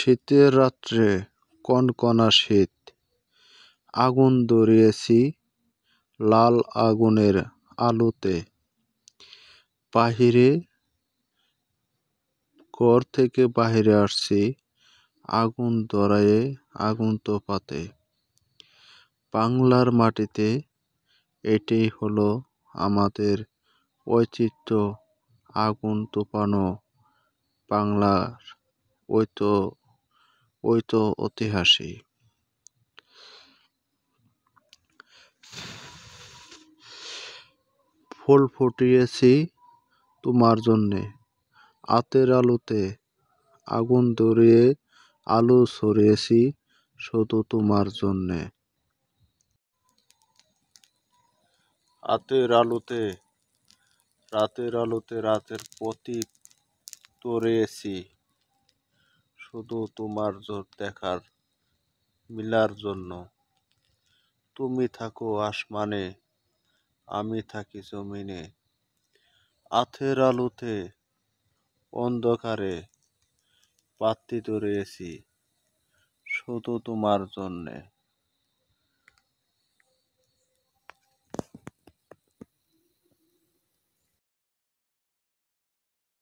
শীতের রাত্রে কনকনা শীত, আগুন ধরিয়েছি লাল আগুনের আলোতে। বাহিরে ঘর থেকে বাহিরে আসছি আগুন ধরায়ে আগুন তোপাতে। বাংলার মাটিতে এটাই হলো আমাদের ঐতিহ্য, আগুন তোপানো বাংলার ঐতিহাসিক। ফুল ফুটিয়েছি তোমার জন্যে, রাতের আলোতে আগুন ধরিয়ে আলো ছড়িয়েছি শুধু তোমার জন্যে। রাতের আলোতে রাতের প্রদীপ ধরিয়েছি শুধু তোমার দেখার মিলার জন্য। তুমি থাকো আসমানে, আমি থাকি জমিনে। রাতের আলোতে অন্ধকারে বাতি ধরিয়েছি শুধু তোমার জন্যে।